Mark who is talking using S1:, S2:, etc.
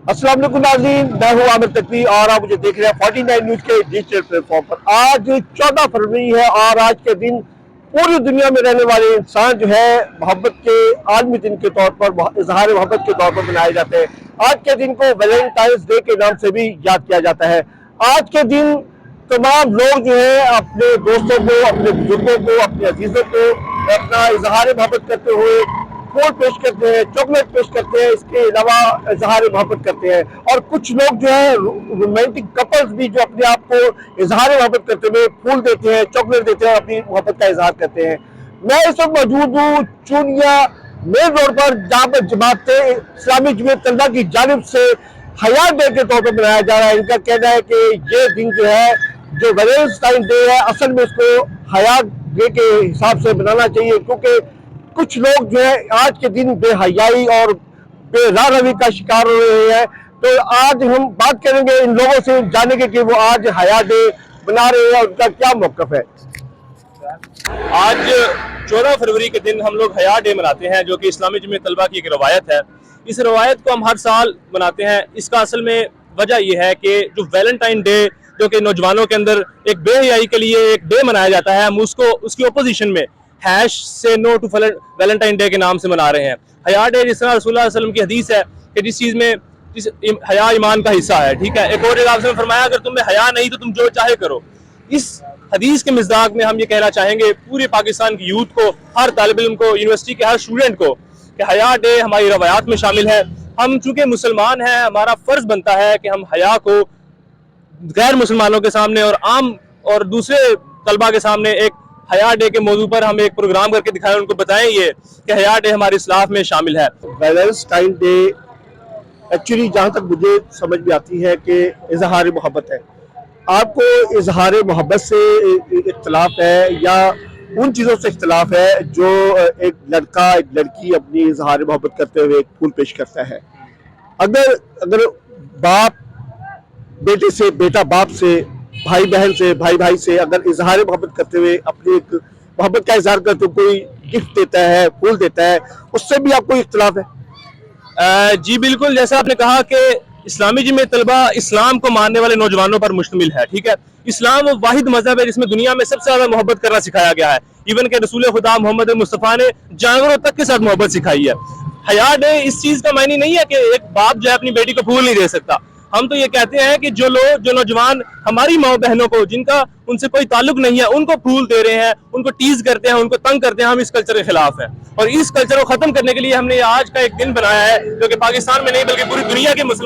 S1: अस्सलाम वालेकुम नाज़रीन, मैं हूं आमिर तकवी और आप मुझे देख रहे हैं 49 न्यूज के डिजिटल प्लेटफॉर्म पर। आज 14 फरवरी है और आज के दिन पूरी दुनिया में रहने वाले इंसान जो है मोहब्बत के आलमी दिन के तौर पर, इजहार मोहब्बत के तौर पर मनाए जाते हैं। आज के दिन को वैलेंटाइंस डे के नाम से भी याद किया जाता है। आज के दिन तमाम लोग जो है अपने दोस्तों को, अपने बुजुर्गों को, अपने अजीजों को अपना इजहार मोहब्बत करते हुए फूल पेश करते हैं, चॉकलेट पेश करते हैं, इसके अलावा इजहार मोहब्बत करते हैं। और कुछ लोग जो है रोमांटिक कपल्स भी जो अपने आप को इजहार मोहब्बत करते हुए फूल देते हैं, चॉकलेट देते हैं, अपनी मोहब्बत का इजहार करते हैं। मैं इस वक्त मौजूद हूँ चूनिया मेन रोड पर, जहाँ पर जमात इस्लामी जमीयत तलबा की जानिब से हया डे के तौर पर मनाया जा रहा है। इनका कहना है कि ये दिन जो है, जो वैलेंटाइन डे है, असल में इसको हया डे के हिसाब से मनाना चाहिए, क्योंकि कुछ लोग जो है आज के दिन बेहयाई और बेरारवी का शिकार हो रहे हैं। तो आज हम बात करेंगे इन लोगों से, जानेंगे कि वो आज हया डे बना रहे हैं, उनका क्या मौकफ है।
S2: आज 14 फरवरी के दिन हम लोग हया डे मनाते हैं, जो कि इस्लामी जमीयत तलबा की एक रवायत है। इस रवायत को हम हर साल मनाते हैं। इसका असल में वजह यह है कि जो वैलेंटाइन डे, जो कि नौजवानों के अंदर एक बेहयाई के लिए एक डे मनाया जाता है, हम उसको उसकी ओपोजिशन में हैश से नो टू वैलेंटाइन डे के नाम से मना रहे हैं। हया डे जिस तरह रसूलुल्लाह सल्लल्लाहु अलैहि वसल्लम की हदीस है कि जिस चीज़ में हया ईमान का हिस्सा है, ठीक है। एक और जगह आपने फरमाया अगर तुम्हें हया नहीं तो तुम जो चाहे करो। इस हदीस के मिज़दाक में हम ये कहना चाहेंगे पूरे पाकिस्तान की यूथ को, हर तालिब इल्म को, यूनिवर्सिटी के हर स्टूडेंट को, कि हया डे हमारी रवायात में शामिल है। हम चूंकि मुसलमान हैं, हमारा फ़र्ज बनता है कि हम हया को गैर मुसलमानों के सामने और आम और दूसरे तलबा के सामने एक हया डे के मौजू पर हम एक प्रोग्राम करके दिखाएं, उनको बताएं ये कि हया डे हमारे इस्लाफ में शामिल है।
S1: वैलेंटाइन डे एक्चुअली जहाँ तक मुझे समझ में आती है कि इजहार मोहब्बत है। आपको इजहार मोहब्बत से इख्तलाफ है या उन चीज़ों से इख्तलाफ है जो एक लड़का एक लड़की अपनी इजहार मोहब्बत करते हुए एक फूल पेश करता है। अगर अगर बाप बेटे से, बेटा बाप से, भाई बहन से, भाई भाई से अगर इजहार मोहब्बत करते हुए अपनी एक मोहब्बत का इजहार करते हुए कोई गिफ्ट देता है, फूल देता है, उससे भी आपको इख्तलाफ है?
S2: जी बिल्कुल, जैसा आपने कहा कि इस्लामी जमीयत तलबा इस्लाम को मानने वाले नौजवानों पर मुश्तमिल है, ठीक है। इस्लाम वो वाहिद मजहब है जिसमें दुनिया में सबसे ज्यादा मोहब्बत करना सिखाया गया है। इवन के रसूल खुदा मोहम्मद मुस्तफ़ा ने जानवरों तक के साथ मोहब्बत सिखाई है। हया डे इस चीज का मायने नहीं है कि एक बाप जो है अपनी बेटी को फूल नहीं दे सकता। हम तो ये कहते हैं कि जो लोग, जो नौजवान हमारी माँ बहनों को, जिनका उनसे कोई ताल्लुक नहीं है, उनको फूल दे रहे हैं, उनको टीज करते हैं, उनको तंग करते हैं, हम इस कल्चर के खिलाफ हैं। और इस कल्चर को खत्म करने के लिए हमने आज का एक दिन बनाया है, जो कि पाकिस्तान में नहीं बल्कि पूरी दुनिया के मुसलमान